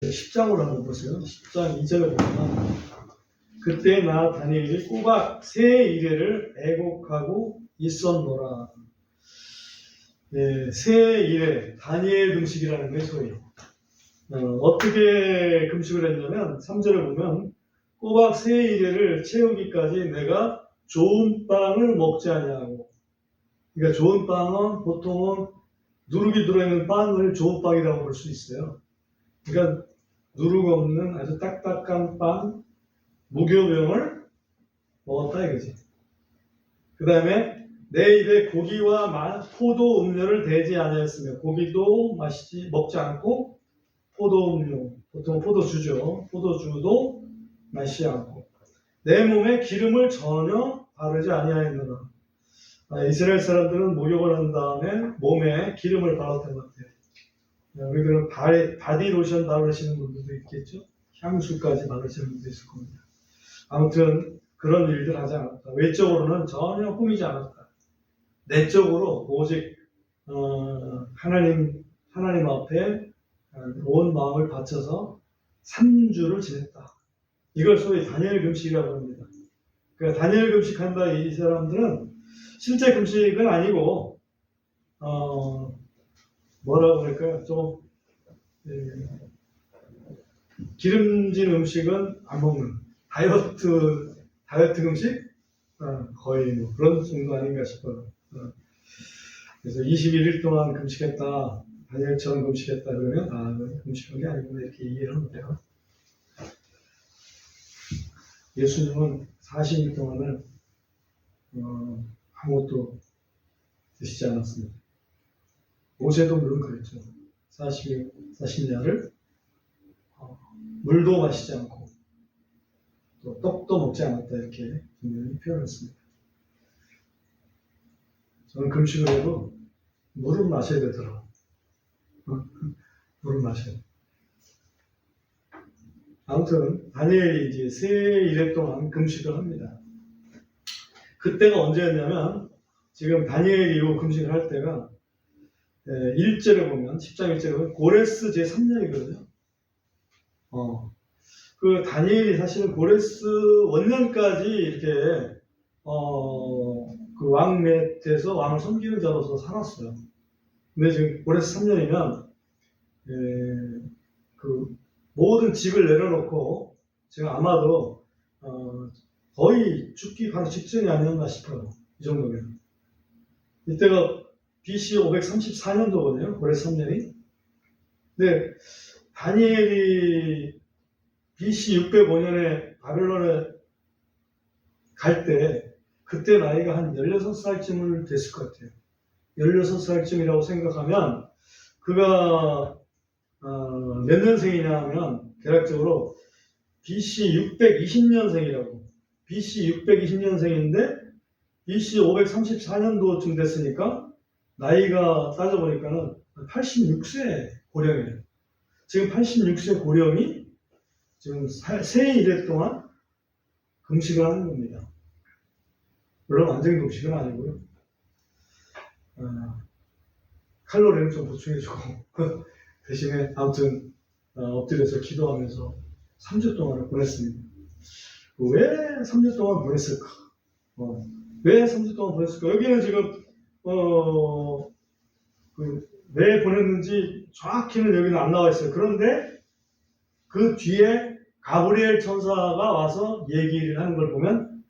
10장으로 한번 보세요. 10장 2절에 보면 그때 나 다니엘이 꼬박 세 이레를 애곡하고 있었노라. 네, 세 이레 다니엘 금식이라는 게 소위 어떻게 금식을 했냐면 3절에 보면 꼬박 세 이레를 채우기까지 내가 좋은 빵을 먹지 아니하고, 그러니까 좋은 빵은 보통은 누룩이 들어있는 빵을 좋은 빵이라고 볼 수 있어요. 그러니까 누룩 없는 아주 딱딱한 빵, 무교병을 먹었다 이거지. 그 다음에 내 입에 고기와 포도 음료를 대지 아니하였으며, 고기도 먹지 않고 포도 음료, 보통 포도주죠. 포도주도 마시지 않고 내 몸에 기름을 전혀 바르지 아니하였느라. 이스라엘 사람들은 목욕을 한 다음에 몸에 기름을 발랐던 것 같아요. 우리들은 바디 로션 바르시는 분들도 있겠죠. 향수까지 바르시는 분도 있을 겁니다. 아무튼 그런 일들 하지 않았다. 외적으로는 전혀 꾸미지 않았다. 내적으로 오직 하나님 앞에 온 마음을 바쳐서 3주를 지냈다. 이걸 소위 다니엘 금식이라고 합니다. 그러니까 다니엘 금식한다 이 사람들은 실제 금식은 아니고 뭐라고 할까요? 좀 기름진 음식은 안 먹는 다이어트 음식 거의 뭐 그런 정도 아닌가 싶어요. 그래서 21일 동안 금식했다, 다니엘처럼 금식했다 그러면 금식한 게 아니구나 이렇게 이해를 하면 돼요. 예수님은 40일 동안을 아무것도 드시지 않았습니다. 모세도 물론 그랬죠. 40년을 물도 마시지 않고 또 떡도 먹지 않았다 이렇게 분명히 표현했습니다. 저는 금식을 해도 물은 마셔야 되더라고요. 물은 마셔야 돼. 아무튼 다니엘이 이제 세 일해 동안 금식을 합니다. 그때가 언제였냐면 지금 다니엘이 이 금식을 할 때가 1절에 보면 10장 1절에 보면 고레스 제3년이거든요. 그 다니엘이 사실은 고레스 원년까지 이렇게 그 왕 밑에서 왕을 섬기는 자로서 살았어요. 근데 지금 고레스 3년이면 그 모든 집을 내려놓고 지금 아마도 거의 죽기 바로 직전이 아니었나 싶어요. 이 정도면. 이때가 BC 534년도거든요. 고레스 3년이. 근데 다니엘이 BC 605년에 바벨론에 갈 때 그때 나이가 한 16살쯤을 됐을 것 같아요. 16살쯤이라고 생각하면 그가 몇 년생이냐 하면 대략적으로 BC 620년생이라고. BC 620년생인데 BC 534년도쯤 됐으니까 나이가 따져보니까는 86세 고령이에요. 지금 86세 고령이 지금 세 일해 동안 금식을 하는 겁니다. 물론 완전히 금식은 아니고요. 칼로리는 좀 보충해주고 대신에 아무튼 엎드려서 기도하면서 3주 동안을 보냈습니다. 왜 3주 동안 보냈을까? 왜 3주 동안 보냈을까? 여기는 지금 왜 보냈는지 정확히는 여기는 안 나와 있어요. 그런데 그 뒤에 가브리엘 천사가 와서 얘기를 하는 걸 보면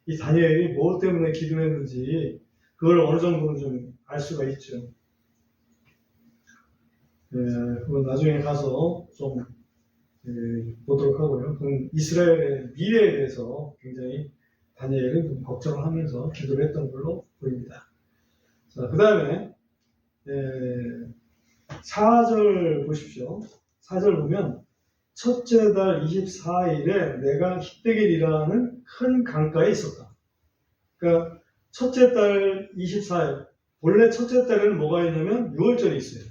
이 다니엘이 뭐 때문에 기도했는지 그걸 어느 정도는 좀 알 수가 있죠. 그건 나중에 가서 좀 보도록 하고요. 그건 이스라엘의 미래에 대해서 굉장히 다니엘은 좀 걱정을 하면서 기도를 했던 걸로 보입니다. 자, 그 다음에 4절 보십시오. 4절 보면 첫째 달 24일에 내가 힛데겔이라는 큰 강가에 있었다. 그러니까 첫째 달 24일, 원래 첫째 달에는 뭐가 있냐면 6월절이 있어요.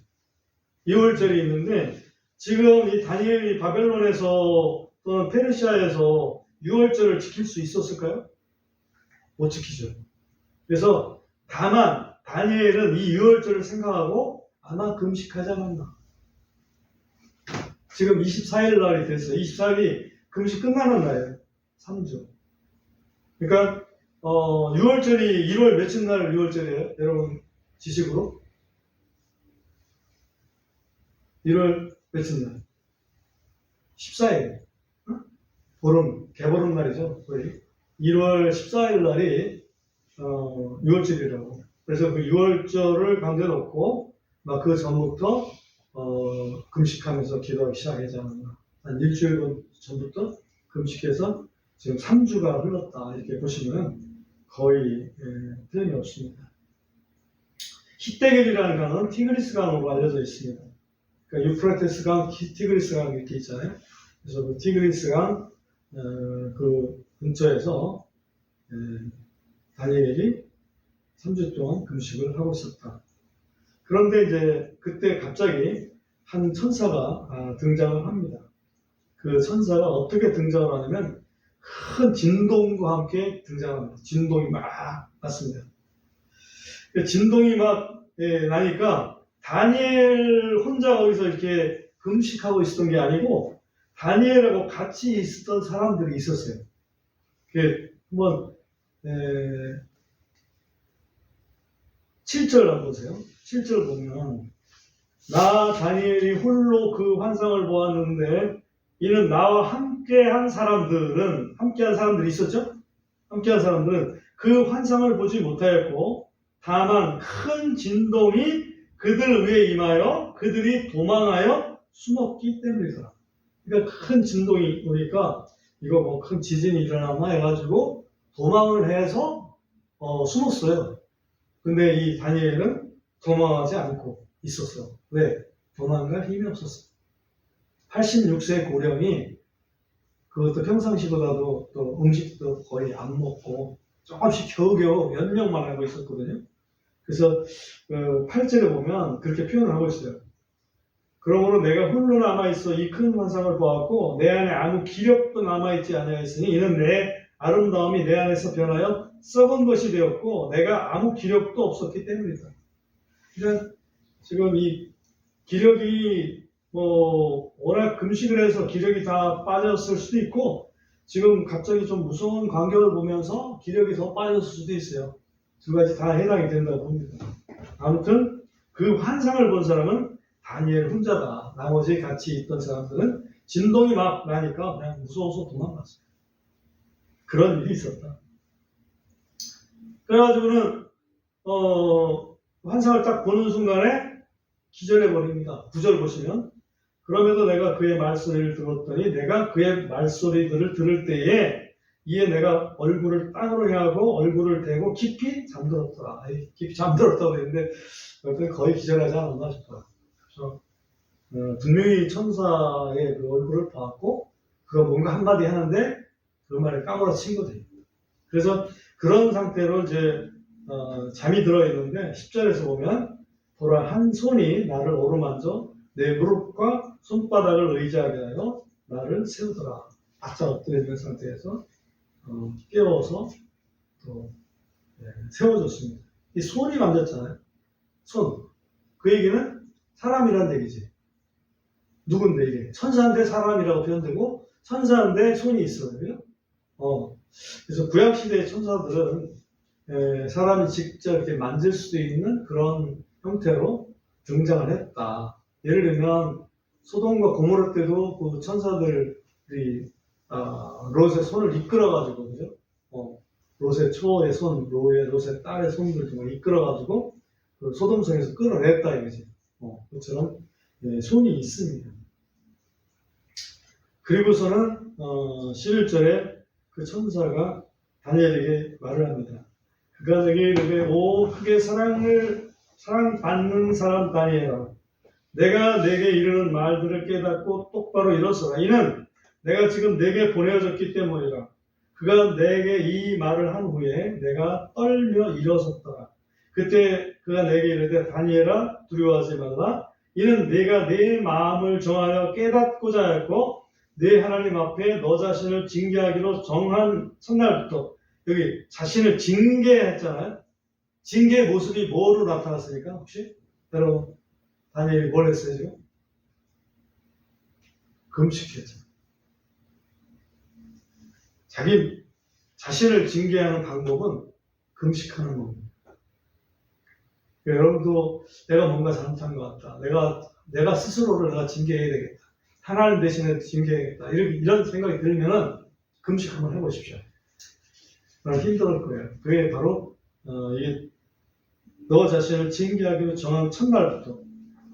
6월절이 있는데 지금 이 다니엘이 바벨론에서 또는 페르시아에서 6월절을 지킬 수 있었을까요? 못 지키죠. 그래서 다만 다니엘은 이 6월절을 생각하고 아마 금식하지 않았나. 지금 24일 날이 됐어요. 24일이 금식 끝나는 날이에요. 3주. 그러니까 6월절이 1월 며칠 날 6월절이에요? 여러분 지식으로? 1월 며칠 날? 14일. 개보름 날이죠. 거의. 1월 14일 날이 6월절이라고. 그래서 그 6월절을 강조해 놓고 막 그 전부터 금식하면서 기도하기 시작하잖아요. 한 일주일 전부터 금식해서 지금 3주가 흘렀다 이렇게 보시면 거의 틀림이 없습니다. 히데겔이라는 강은 티그리스 강으로 알려져 있습니다. 그러니까 유프라테스 강, 티그리스 강 이렇게 있잖아요. 그래서 그 티그리스 강 그 근처에서 다니엘이 3주 동안 금식을 하고 있었다. 그런데 이제 그때 갑자기 한 천사가 등장을 합니다. 그 천사가 어떻게 등장을 하냐면 큰 진동과 함께 등장합니다. 진동이 막 났습니다. 진동이 막 나니까 다니엘 혼자 거기서 이렇게 금식하고 있었던 게 아니고 다니엘하고 같이 있었던 사람들이 있었어요. 한번 7절 한번 보세요. 7절 보면 나 다니엘이 홀로 그 환상을 보았는데 이는 나와 함께한 사람들이 있었죠? 함께한 사람들은 그 환상을 보지 못하였고 다만 큰 진동이 그들 위에 임하여 그들이 도망하여 숨었기 때문이더라. 그러니까 큰 진동이 오니까 이거 뭐 큰 지진이 일어나나 해가지고 도망을 해서 숨었어요. 근데 이 다니엘은 도망하지 않고 있었어. 왜? 도망갈 힘이 없었어. 86세 고령이 그것도 평상시보다도 또 음식도 거의 안 먹고 조금씩 겨우겨우 몇 명만 알고 있었거든요. 그래서 8절에 보면 그렇게 표현을 하고 있어요. 그러므로 내가 홀로 남아있어 이 큰 환상을 보았고 내 안에 아무 기력도 남아있지 아니하였으니 이는 내 아름다움이 내 안에서 변하여 썩은 것이 되었고 내가 아무 기력도 없었기 때문이다. 그러니까 지금 이 기력이 워낙 금식을 해서 기력이 다 빠졌을 수도 있고 지금 갑자기 좀 무서운 광경을 보면서 기력이 더 빠졌을 수도 있어요. 두 가지 다 해당이 된다고 봅니다. 아무튼 그 환상을 본 사람은 다니엘 혼자다. 나머지 같이 있던 사람들은 진동이 막 나니까 그냥 무서워서 도망갔어요. 그런 일이 있었다. 그래가지고는 환상을 딱 보는 순간에 기절해버립니다. 9절 보시면 그럼에도 내가 그의 말소리를 들었더니 내가 그의 말소리들을 들을 때에 이에 내가 얼굴을 땅으로 향하고 얼굴을 대고 깊이 잠들었더라. 깊이 잠들었다고 했는데 거의 기절하지 않았나 싶어요. 그래서 분명히 천사의 그 얼굴을 봤고 그가 뭔가 한마디 하는데 그 말을 까무러친 거죠. 그래서 그런 상태로 이제 잠이 들어있는데 10절에서 보면 보라 한 손이 나를 어루만져 내 무릎과 손바닥을 의지하게 하여 나를 세우더라. 바짝 엎드려 있는 상태에서 깨워서 또 세워줬습니다. 이 손이 만졌잖아요. 손. 그 얘기는 사람이란 얘기지. 누군데 이게? 천사인데 사람이라고 표현되고 천사인데 손이 있어요. 그래서 구약시대의 천사들은 사람이 직접 이렇게 만질 수도 있는 그런 형태로 등장을 했다. 예를 들면 소돔과 고모라 때도 그 천사들이 롯의 손을 이끌어가지고 그죠? 롯의 초의 손, 롯의 딸의 손들을 좀 이끌어가지고 그 소돔성에서 끌어냈다 이거지. 그처럼 손이 있습니다. 그리고서는 11절에 그 천사가 다니엘에게 말을 합니다. 그가 내게 이르되 오 크게 사랑받는 사람 다니엘아 내가 내게 이르는 말들을 깨닫고 똑바로 일어서라. 이는 내가 지금 내게 보내어졌기 때문이라. 그가 내게 이 말을 한 후에 내가 떨며 일어섰더라. 그때 그가 내게 이르되 다니엘아 두려워하지 말라. 이는 내가 내 마음을 정하여 깨닫고자 하였고 내 하나님 앞에 너 자신을 징계하기로 정한 첫날부터 여기 자신을 징계했잖아요. 징계의 모습이 뭐로 나타났습니까? 혹시? 여러분 다니엘이 뭘 했어요 지금? 금식했죠. 자기 자신을 징계하는 방법은 금식하는 겁니다. 여러분도 내가 뭔가 잘못한 것 같다. 내가 스스로를 내가 징계해야 되겠다. 하나님 대신에 징계해야겠다. 이런 생각이 들면은 금식 한번 해보십시오. 그럼 힘들 거예요. 그게 바로 이게 너 자신을 징계하기로 정한 첫날부터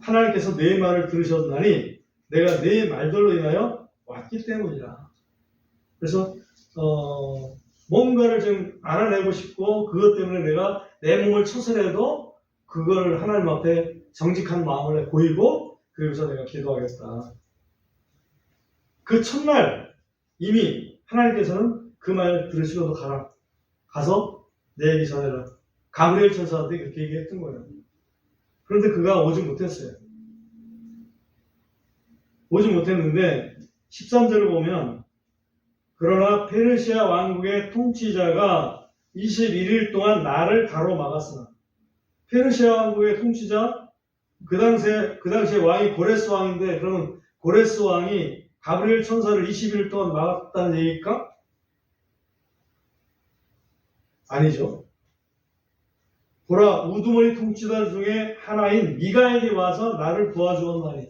하나님께서 내 말을 들으셨나니 내가 내 말들로 인하여 왔기 때문이라. 그래서 뭔가를 좀 알아내고 싶고 그것 때문에 내가 내 몸을 처슬해도 그걸 하나님 앞에 정직한 마음을 보이고 그래서 내가 기도하겠다. 그 첫날 이미 하나님께서는 그 말 들으시고 너 가라. 가서 내 얘기 전해라. 가브리엘 천사한테 그렇게 얘기했던 거예요. 그런데 그가 오지 못했어요. 오지 못했는데 13절을 보면 그러나 페르시아 왕국의 통치자가 21일 동안 나를 가로막았으나 페르시아 왕국의 통치자 그 당시에 왕이 고레스 왕인데 그러면 고레스 왕이 가브리엘 천사를 21일 동안 막았다는 얘기일까? 아니죠. 보라 우두머리 통치자 중에 하나인 미가엘이 와서 나를 도와주었나니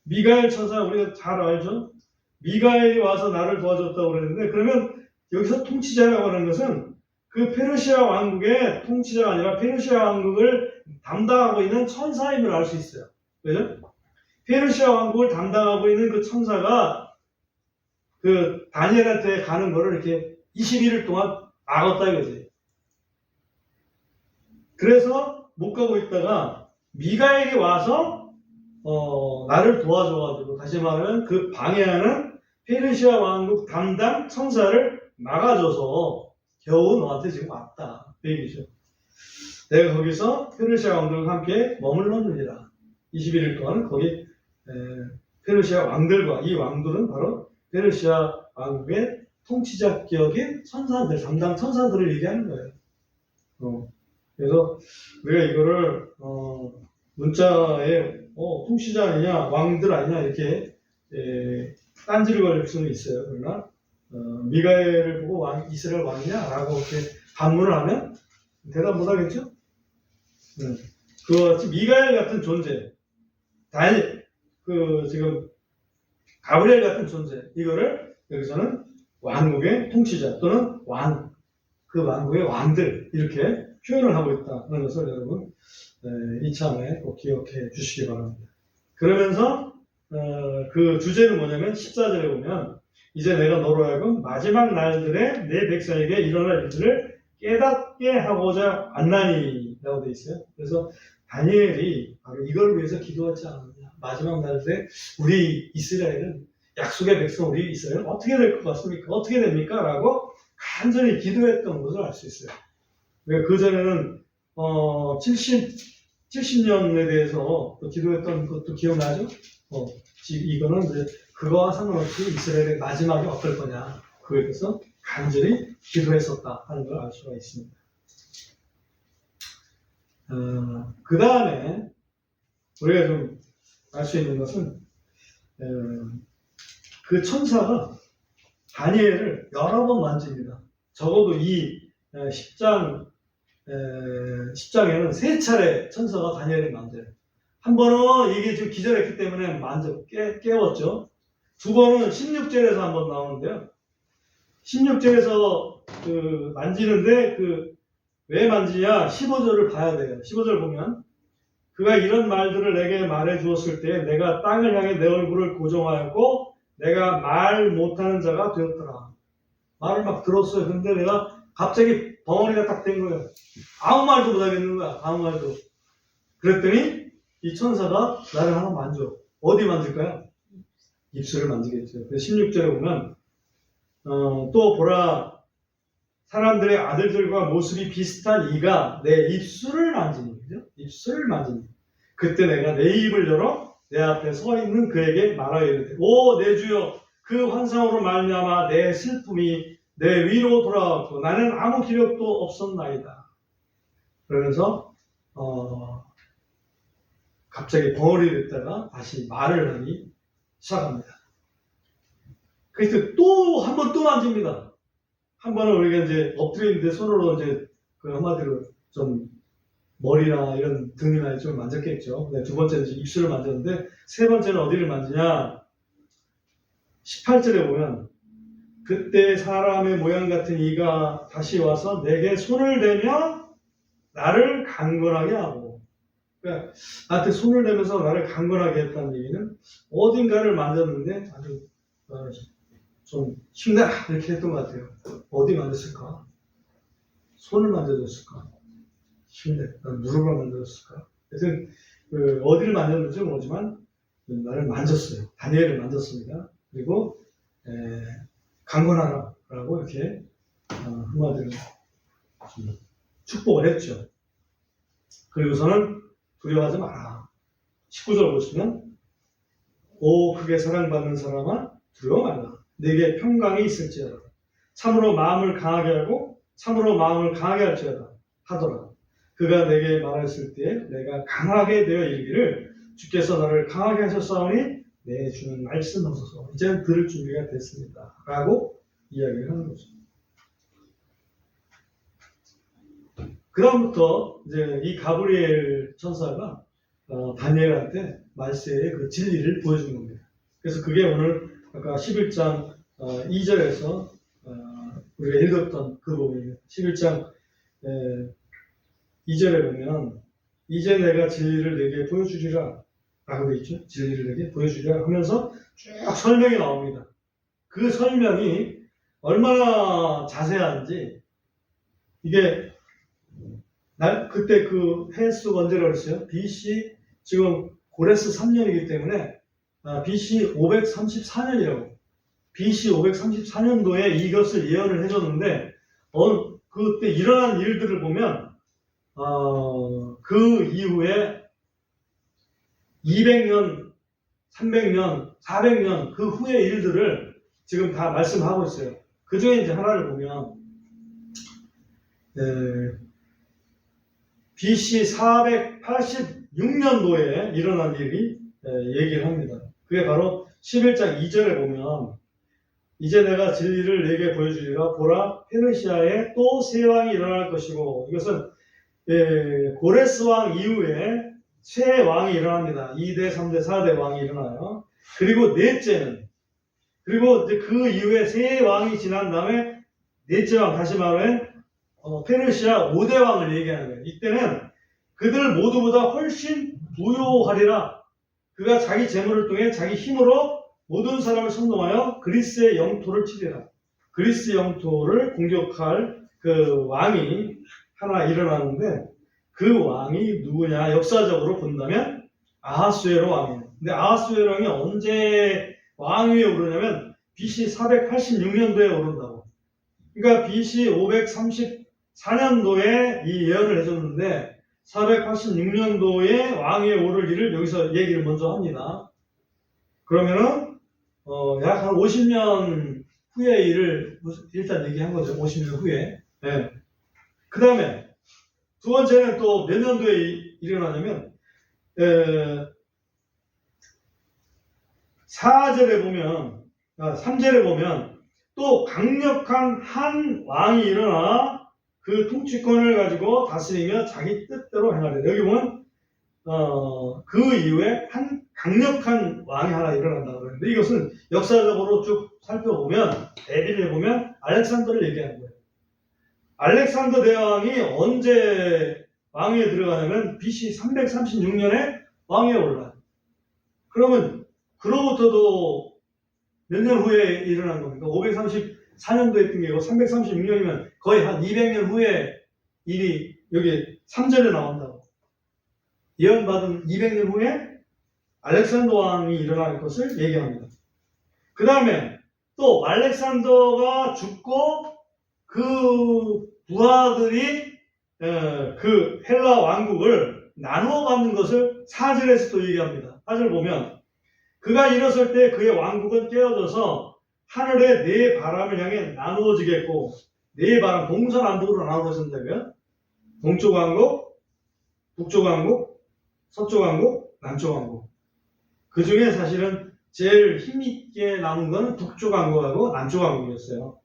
미가엘 천사 우리가 잘 알죠? 미가엘이 와서 나를 도와줬다고 그랬는데 그러면 여기서 통치자라고 하는 것은 그 페르시아 왕국의 통치자가 아니라 페르시아 왕국을 담당하고 있는 천사임을 알 수 있어요. 그죠? 페르시아 왕국을 담당하고 있는 그 천사가 그 다니엘한테 가는 거를 이렇게 21일 동안 막았다 이거지. 그래서 못 가고 있다가 미가엘이 와서 나를 도와줘가지고 다시 말하면 그 방해하는 페르시아 왕국 담당 천사를 막아줘서 겨우 너한테 지금 왔다 그 얘기죠. 내가 거기서 페르시아 왕들과 함께 머물렀느니라. 21일 동안 거기 페르시아 왕들과 이 왕들은 바로 페르시아 왕국의 통치자격인 천사들, 담당 천사들을 얘기하는 거예요. 그래서 우리가 이거를 문자에 통치자 아니냐, 왕들 아니냐 이렇게 딴지를 걸릴 수는 있어요. 그러나 미가엘을 보고 이스라엘 왕이냐라고 이렇게 반문을 하면 대답 못 하겠죠? 그와 같이 미가엘 같은 존재, 지금 가브리엘 같은 존재, 이거를 여기서는 왕국의 통치자 또는 그 왕국의 왕들 이렇게 표현을 하고 있다는 것을 여러분 이참에 꼭 기억해 주시기 바랍니다. 그러면서 그 주제는 뭐냐면 14절에 보면 이제 내가 너로 하여금 마지막 날들에 내 백성에게 일어날 일들을 깨닫게 하고자 왔나니 라고 되어 있어요. 그래서 다니엘이 바로 이걸 위해서 기도하지 않았냐. 마지막 날들에 우리 이스라엘은 약속의 백성 우리 이스라엘은 어떻게 될 것 같습니까? 어떻게 됩니까? 라고 간절히 기도했던 것을 알 수 있어요. 그 전에는 70년에 대해서 기도했던 것도 기억나죠? 이거는 이제 그거와 상관없이 이스라엘의 마지막이 어떨 거냐 그거에 대해서 간절히 기도했었다 하는 걸 알 수가 있습니다. 그 다음에 우리가 좀 알 수 있는 것은 그 천사가 다니엘을 여러 번 만집니다. 적어도 이 10장에는 3차례 천사가 다니엘을 만져요. 한 번은 이게 지금 기절했기 때문에 깨웠죠. 두 번은 16절에서 한 번 나오는데요. 16절에서 만지는데 왜 만지냐? 15절을 봐야 돼요. 15절 보면 그가 이런 말들을 내게 말해 주었을 때 내가 땅을 향해 내 얼굴을 고정하였고 내가 말 못하는 자가 되었더라. 말을 막 들었어요. 근데 내가 갑자기 벙어리가 딱 된 거예요. 아무 말도 못하겠는 거야. 아무 말도. 그랬더니 이 천사가 나를 하나 만져. 어디 만질까요? 입술을 만지겠죠. 그래서 16절에 보면 또 보라 사람들의 아들들과 모습이 비슷한 이가 내 입술을 만지니 그죠? 입술을 만지니 그때 내가 내 입을 열어 내 앞에 서 있는 그에게 말하여 이르되 오 내 주여 그 환상으로 말미암아 내 슬픔이 내 위로 돌아왔고 나는 아무 기력도 없었나이다. 그러면서 갑자기 벙어리 됐다가 다시 말을 하기 시작합니다. 그래서 또 한 번 또 만집니다. 한 번은 우리가 이제 엎드려 있는데 손으로 이제 그 한마디로 좀 머리나 이런 등이나 좀 만졌겠죠. 두 번째는 이제 입술을 만졌는데 세 번째는 어디를 만지냐? 18절에 보면 그때 사람의 모양 같은 이가 다시 와서 내게 손을 대며 나를 강건하게 하고, 그러니까 나한테 손을 대면서 나를 강건하게 했다는 얘기는 어딘가를 만졌는데 아주 좀 힘내라 이렇게 했던 것 같아요. 어디 만졌을까? 손을 만져줬을까? 힘내. 무릎을 만져줬을까? 하여튼 어디를 만졌는지 모르지만 나를 만졌어요. 다니엘을 만졌습니다. 그리고 강건하라 라고 이렇게 한마디로 축복을 했죠. 그리고서는 두려워하지 마라. 19절 보시면 오 크게 사랑받는 사람아 두려워 말라. 내게 평강이 있을지어다. 참으로 마음을 강하게 하고 참으로 마음을 강하게 할지어다 하더라. 그가 내게 말했을 때에 내가 강하게 되어 이르기를 주께서 나를 강하게 하셨사오니 내 주는 말씀하소서. 이제는 들을 준비가 됐습니다. 라고 이야기를 하는 거죠. 그 다음부터 이제 이 가브리엘 천사가 다니엘한테 말세의 그 진리를 보여준 겁니다. 그래서 그게 오늘 아까 11장 2절에서 우리가 읽었던 그 부분이에요. 11장 2절에 보면 이제 내가 진리를 내게 보여주리라 라고 되어 있죠. 진리를 내게 보여주리라 하면서 쭉 설명이 나옵니다. 그 설명이 얼마나 자세한지 이게 그때 그 해수가 언제라고 했어요? BC 지금 고레스 3년이기 때문에 BC 534년이라고 BC 534년도에 이것을 예언을 해줬는데 그때 일어난 일들을 보면 그 이후에 200년, 300년, 400년 그 후의 일들을 지금 다 말씀하고 있어요. 그 중에 이제 하나를 보면 BC 486년도에 일어난 일이 얘기를 합니다. 그게 바로 11장 2절에 보면 이제 내가 진리를 내게 보여주리라. 보라 페르시아에 또 새 왕이 일어날 것이고, 이것은 고레스 왕 이후에 새 왕이 일어납니다. 2대, 3대, 4대 왕이 일어나요. 그리고 넷째는, 그리고 이제 그 이후에 새 왕이 지난 다음에 넷째 왕, 다시 말하면 페르시아 5대 왕을 얘기하는 거예요. 이때는 그들 모두보다 훨씬 부요하리라. 그가 자기 재물을 통해 자기 힘으로 모든 사람을 선동하여 그리스의 영토를 치리라. 그리스 영토를 공격할 그 왕이 하나 일어나는데 그 왕이 누구냐? 역사적으로 본다면 아하수에로 왕이에요. 근데 아하수에로 왕이 언제 왕위에 오르냐면 BC 486년도에 오른다고. 그러니까 BC 534년도에 이 예언을 해줬는데 486년도에 왕위에 오를 일을 여기서 얘기를 먼저 합니다. 그러면은 약 한 50년 후의 일을 일단 얘기한 거죠. 50년 후에. 네. 그 다음에 두 번째는 또 몇 년도에 일어나냐면 4절에 보면 3절에 보면 또 강력한 한 왕이 일어나 그 통치권을 가지고 다스리며 자기 뜻대로 행하리라. 여기 보면 그 이후에 한 강력한 왕이 하나 일어난다고 그러는데 이것은 역사적으로 쭉 살펴보면 대비를 해보면 알렉산더를 얘기하는 거예요. 알렉산더 대왕이 언제 왕위에 들어가냐면 BC 336년에 왕위에 올라요. 그러면 그로부터도 몇 년 후에 일어난 겁니까? 534년도에 했던 게 336년이면 거의 한 200년 후에 일이 여기 3절에 나온다고. 예언받은 200년 후에 알렉산더 왕이 일어날 것을 얘기합니다. 그 다음에 또 알렉산더가 죽고 그 부하들이 그 헬라 왕국을 나누어 갖는 것을 4절에서 또 얘기합니다. 4절 보면 그가 일어설 때 그의 왕국은 깨어져서 하늘의 네 바람을 향해 나누어지겠고 네 바람 동서남북으로 나누어진다고요. 동쪽 왕국, 북쪽 왕국, 서쪽 왕국, 남쪽 왕국. 그 중에 사실은 제일 힘있게 남은 건 북쪽 왕국하고 남쪽 왕국이었어요.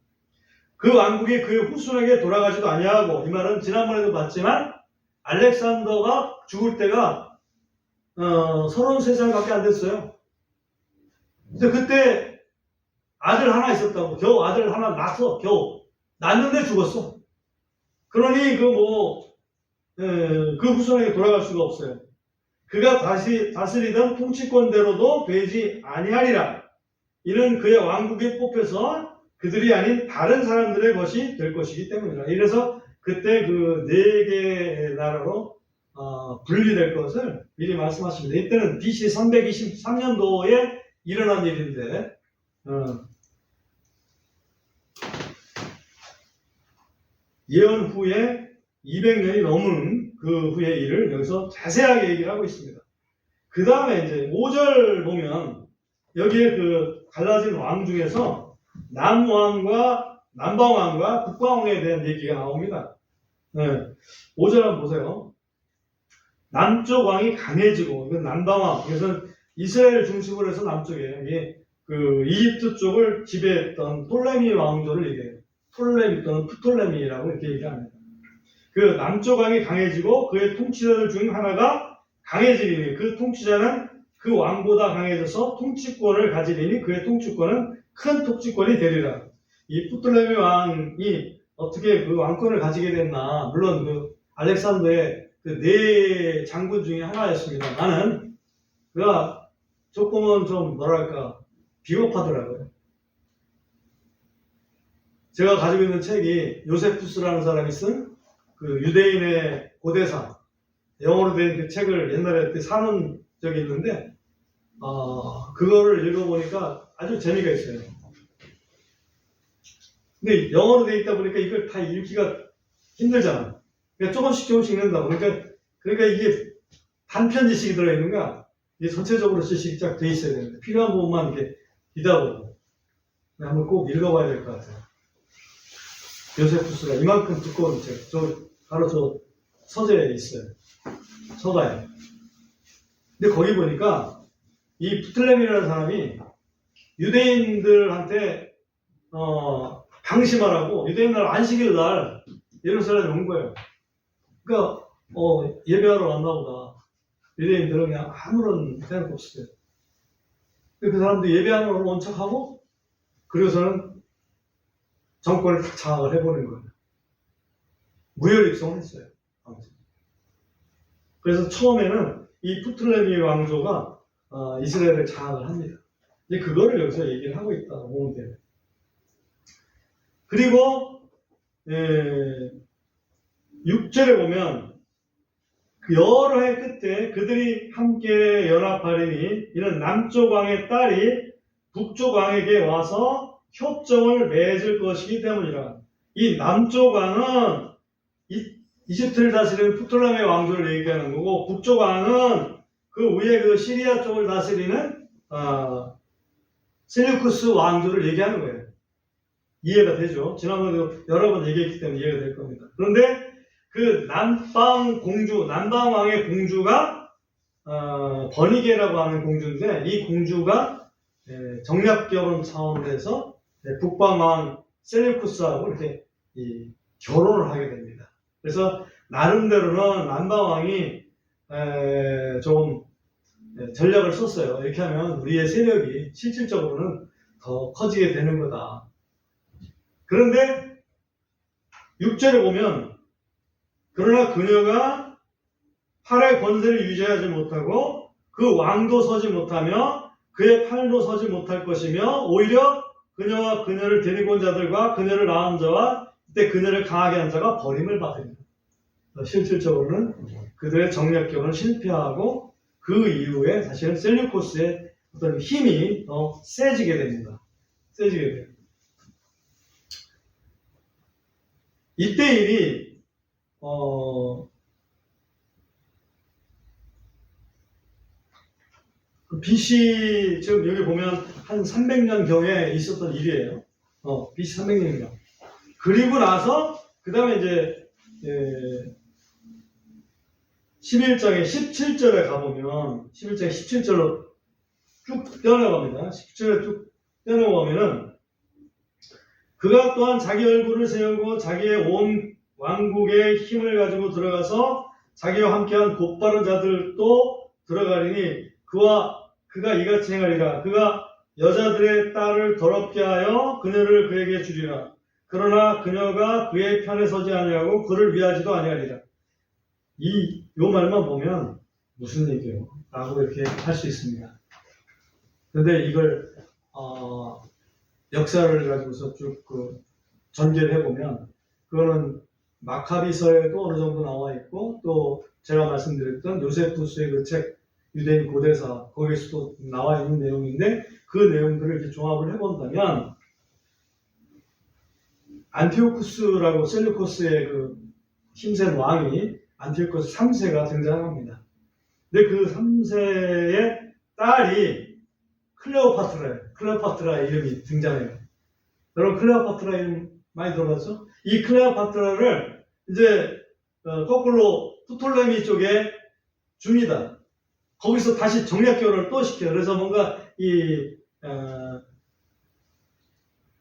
그 왕국이 그 후손에게 돌아가지도 아니하고, 이 말은 지난번에도 봤지만 알렉산더가 죽을 때가 33살밖에 안 됐어요. 근데 그때 아들 하나 있었다고. 겨우 아들 하나 낳았어. 겨우 낳는데 죽었어. 그러니 그 후손에게 돌아갈 수가 없어요. 그가 다시 다스리던 통치권대로도 되지 아니하리라. 이는 그의 왕국이 뽑혀서 그들이 아닌 다른 사람들의 것이 될 것이기 때문이라. 이래서 그때 그 4개의 나라로 분리될 것을 미리 말씀하십니다. 이때는 BC 323년도에 일어난 일인데, 예언 후에 200년이 넘은 그 후의 일을 여기서 자세하게 얘기를 하고 있습니다. 그 다음에 이제 5절 보면 여기에 그 갈라진 왕 중에서 남왕과 남방왕과 북방왕에 대한 얘기가 나옵니다. 5절 한번 보세요. 남쪽 왕이 강해지고, 이건 남방왕, 이것은 이스라엘 중심으로 해서 남쪽에 이게 그 이집트 쪽을 지배했던 톨레미 왕조를 얘기해요. 톨레미 또는 프톨레미라고 이렇게 얘기합니다. 그 남쪽 왕이 강해지고 그의 통치자들 중 하나가 강해지리니 그 통치자는 그 왕보다 강해져서 통치권을 가지리니 그의 통치권은 큰 통치권이 되리라. 이 프톨레미 왕이 어떻게 그 왕권을 가지게 됐나? 물론 그 알렉산더의 그 4 장군 중에 하나였습니다. 나는 그가 조금은 좀 뭐랄까 비겁하더라고요. 제가 가지고 있는 책이 요세푸스라는 사람이 쓴 그 유대인의 고대사, 영어로 된 그 책을 옛날에 사는 적이 있는데, 그거를 읽어보니까 아주 재미가 있어요. 근데 영어로 돼 있다 보니까 이걸 다 읽기가 힘들잖아. 그러니까 조금씩 읽는다. 그러니까 이게 단편 지식이 들어있는 거야. 이게 전체적으로 지식이 쫙 돼 있어야 되는데, 필요한 부분만 이렇게 뒤다보고. 한번 꼭 읽어봐야 될 것 같아요. 요세푸스가 이만큼 두꺼운 책, 바로 저 서재에 있어요. 서가에. 근데 거기 보니까 이 프톨레미라는 사람이 유대인들한테 방심하라고 유대인들 안식일 날 이런 사람이 온 거예요. 그러니까 예배하러 왔나 보다. 유대인들은 그냥 아무런 생각 없었어요. 그 사람도 예배하러 온 척하고 그래서는 정권을 다 장악을 해보는 거예요. 무혈입성을 했어요. 그래서 처음에는 이 프톨레미 왕조가 이스라엘을 장악을 합니다. 이제 그거를 여기서 얘기를 하고 있다고 보면 돼요. 그리고 6절에 보면 그 여러 해 끝에 그들이 함께 연합하리니 이는 남쪽 왕의 딸이 북쪽 왕에게 와서 협정을 맺을 것이기 때문이라. 이 남쪽 왕은 이집트를 다스리는 프톨레미 왕조를 얘기하는 거고, 북쪽 왕은 그 위에 그 시리아 쪽을 다스리는 셀루쿠스 왕조를 얘기하는 거예요. 이해가 되죠? 지난번에도 여러 번 얘기했기 때문에 이해가 될 겁니다. 그런데 그 남방 왕의 공주가 버니게라고 하는 공주인데, 이 공주가 정략 결혼 차원에서 북방왕 셀루쿠스하고 이렇게 결혼을 하게 됩니다. 그래서 나름대로는 남방왕이 좀 전략을 썼어요. 이렇게 하면 우리의 세력이 실질적으로는 더 커지게 되는 거다. 그런데 6절에 보면 그러나 그녀가 팔의 권세를 유지하지 못하고 그 왕도 서지 못하며 그의 팔도 서지 못할 것이며 오히려 그녀와 그녀를 데리고 온 자들과 그녀를 낳은 자와 그때 그녀를 강하게 한 자가 버림을 받습니다. 실질적으로는 그들의 정략경을 실패하고 그 이후에 사실은 셀류코스의 어떤 힘이 더 세지게 됩니다. 세지게 돼요. 이때 일이 BC 지금 여기 보면 한 300년 경에 있었던 일이에요. BC 300년경. 그리고 나서 그 다음에 이제 11장의 17절에 가보면 11장의 17절로 쭉 떼어나갑니다. 10절에 쭉 떼어나가면은 그가 또한 자기 얼굴을 세우고 자기의 온 왕국의 힘을 가지고 들어가서 자기와 함께한 곧바른 자들도 들어가리니 그가 이같이 행하리라. 그가 여자들의 딸을 더럽게 하여 그녀를 그에게 주리라. 그러나 그녀가 그의 편에 서지 아니하고 그를 위하지도 아니하리라. 요 말만 보면 무슨 얘기예요? 라고 이렇게 할 수 있습니다. 근데 이걸 역사를 가지고서 쭉 전개를 해보면 그거는 마카비서에도 어느 정도 나와 있고 또 제가 말씀드렸던 요세푸스의 그 책 유대인 고대사 거기서도 나와 있는 내용인데 그 내용들을 이렇게 종합을 해본다면 안티오쿠스라고 셀루코스의 그 힘센 왕이 안티오쿠스 3세가 등장합니다. 근데 그 3세의 딸이 클레오파트라 이름이 등장해요. 여러분 클레오파트라 이름 많이 들어봤죠? 이 클레오파트라를 이제 거꾸로 프톨레미 쪽에 줍니다. 거기서 다시 정략 결혼을 또 시켜요. 그래서 뭔가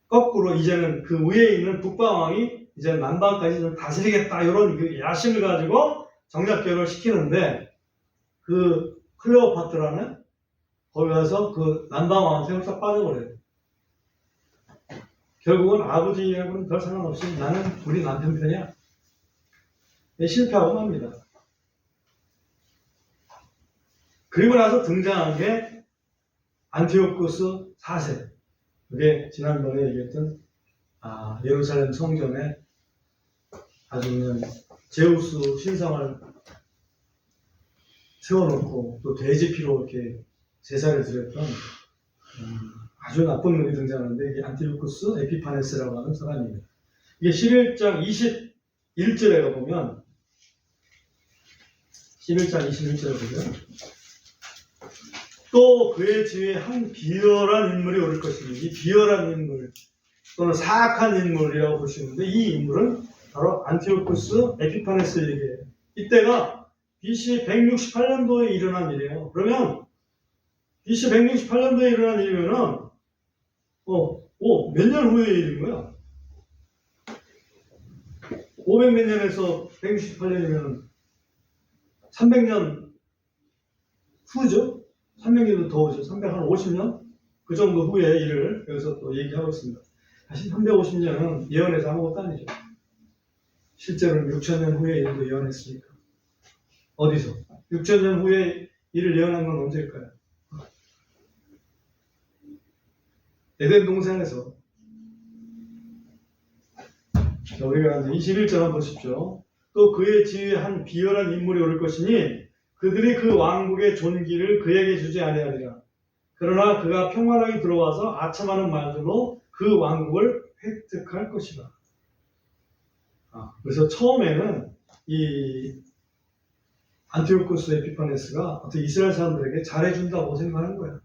거꾸로 이제는 그 위에 있는 북방왕이 이제 남방까지 좀 다스리겠다 이런 그 야심을 가지고 정략 결혼을 시키는데 그 클레오파트라는 거기 가서 그 남방왕한테 홀딱 빠져버려요. 결국은 아버지하고는 별 상관없이 나는 우리 남편 편이야. 실패하고 맙니다. 그리고 나서 등장한 게 안티오쿠스 4세. 그게 지난번에 얘기했던 예루살렘 성전에 아주 그냥 제우스 신상을 세워놓고 또 돼지피로 이렇게 제사를 드렸던 아주 나쁜 놈이 등장하는데 이게 안티오쿠스 에피파네스라고 하는 사람입니다. 이게 11장 21절에 가보면 11장 21절에 보면 또 그의 지위에 한 비열한 인물이 오를 것입니다. 이 비열한 인물 또는 사악한 인물이라고 볼 수 있는데 이 인물은 바로 안티오쿠스 에피파네스 얘기예요. 이때가 BC 168년도에 일어난 일이에요. 그러면 BC 168년도에 일어난 일이면은 몇 년 후의 일인 거야? 500 몇 년에서 168년이면 300년 후죠? 300년도 더 오죠. 350년? 그 정도 후의 일을 여기서 또 얘기하고 있습니다. 사실 350년은 예언해서 아무것도 아니죠. 실제로는 6000년 후의 일도 예언했으니까. 어디서? 6000년 후의 일을 예언한 건 언제일까요? 에덴 동산에서. 자, 우리가 21절 한번 보십시오. 또 그의 지위에 한 비열한 인물이 오를 것이니 그들이 그 왕국의 존귀를 그에게 주지 아니하리라. 그러나 그가 평안하게 들어와서 아첨하는 말들로 그 왕국을 획득할 것이다. 그래서 처음에는 이 안티오쿠스 에피파네스가 어떻게 이스라엘 사람들에게 잘해준다고 생각하는 거야.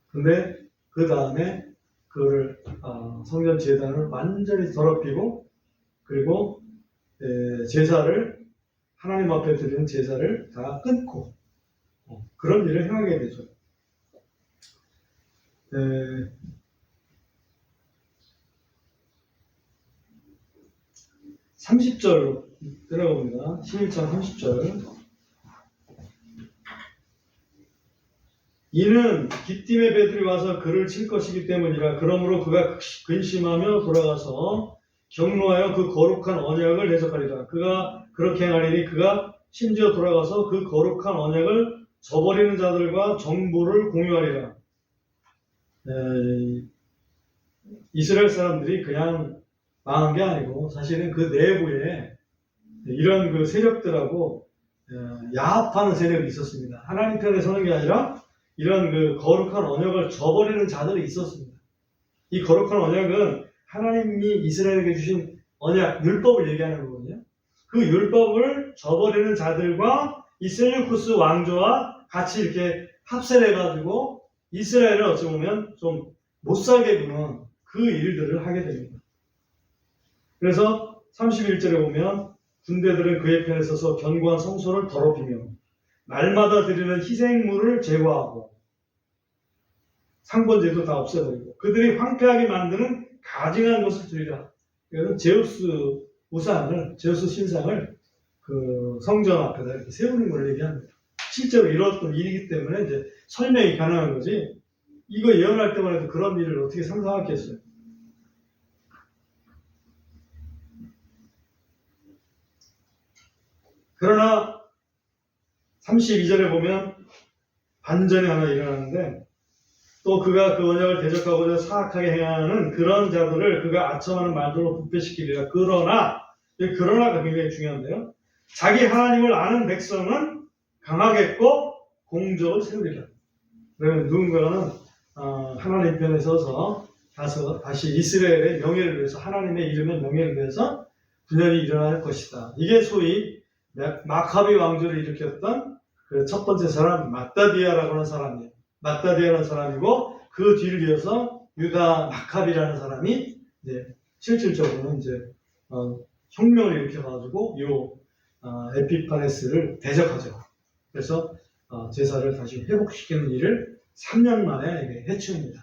근데 그 다음에 그를 성전 제단을 완전히 더럽히고 그리고 제사를 하나님 앞에 드리는 제사를 다 끊고 그런 일을 행하게 되죠. 30절로 들어갑니다. 11장 30절. 이는 깃딤의 배들이 와서 그를 칠 것이기 때문이라. 그러므로 그가 근심하며 돌아가서 경노하여 그 거룩한 언약을 대적하리라. 그가 그렇게 행하리니 그가 심지어 돌아가서 그 거룩한 언약을 저버리는 자들과 정보를 공유하리라. 이스라엘 사람들이 그냥 망한 게 아니고 사실은 그 내부에 이런 그 세력들하고 야합하는 세력이 있었습니다. 하나님 편에 서는 게 아니라 이런 그 거룩한 언약을 저버리는 자들이 있었습니다. 이 거룩한 언약은 하나님이 이스라엘에게 주신 언약, 율법을 얘기하는 거거든요. 그 율법을 저버리는 자들과 이 셀루쿠스 왕조와 같이 이렇게 합세를 해가지고 이스라엘을 어찌 보면 좀 못살게 구는 그 일들을 하게 됩니다. 그래서 31절에 보면 군대들은 그의 편에 서서 견고한 성소를 더럽히며 날마다 드리는 희생물을 제거하고 상번제도 다 없애버리고 그들이 황폐하게 만드는 가증한 것을 드리라. 그래서 제우스 우상을, 제우스 신상을 그 성전 앞에다 이렇게 세우는 걸 얘기합니다. 실제로 이뤘던 일이기 때문에 이제 설명이 가능한 거지. 이거 예언할 때만 해도 그런 일을 어떻게 상상하겠어요? 그러나 32절에 보면 반전이 하나 일어나는데 또 그가 그 언약을 대적하고자 사악하게 행하는 그런 자들을 그가 아첨하는 말들로 부패시키리라. 그러나가 굉장히 중요한데요. 자기 하나님을 아는 백성은 강하겠고 공적을 세우리라. 그러면 누군가는 하나님 편에 서서 가서 다시 이스라엘의 명예를 위해서, 하나님의 이름의 명예를 위해서 분열이 일어날 것이다. 이게 소위 마카비 왕조를 일으켰던 그 첫 번째 사람 마따디아라고 하는 사람이에요. 마따디아라는 사람이고 그 뒤를 이어서 유다 마카비라는 사람이 이제 실질적으로는 이제 혁명을 일으켜가지고 에피파네스를 대적하죠. 그래서 제사를 다시 회복시키는 일을 3년 만에 해치웁니다.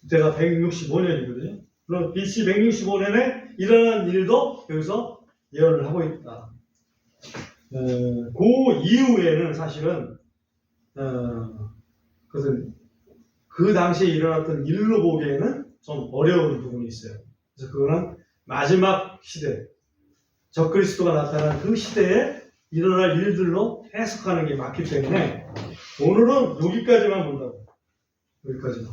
그때가 165년이거든요. 그럼 BC 165년에 일어난 일도 여기서 예언을 하고 있다. 그 이후에는 사실은 그것은 그 당시에 일어났던 일로 보기에는 좀 어려운 부분이 있어요. 그래서 그거는 마지막 시대, 적그리스도가 나타난 그 시대에 일어날 일들로 해석하는 게 맞기 때문에 오늘은 여기까지만 본다고. 여기까지만.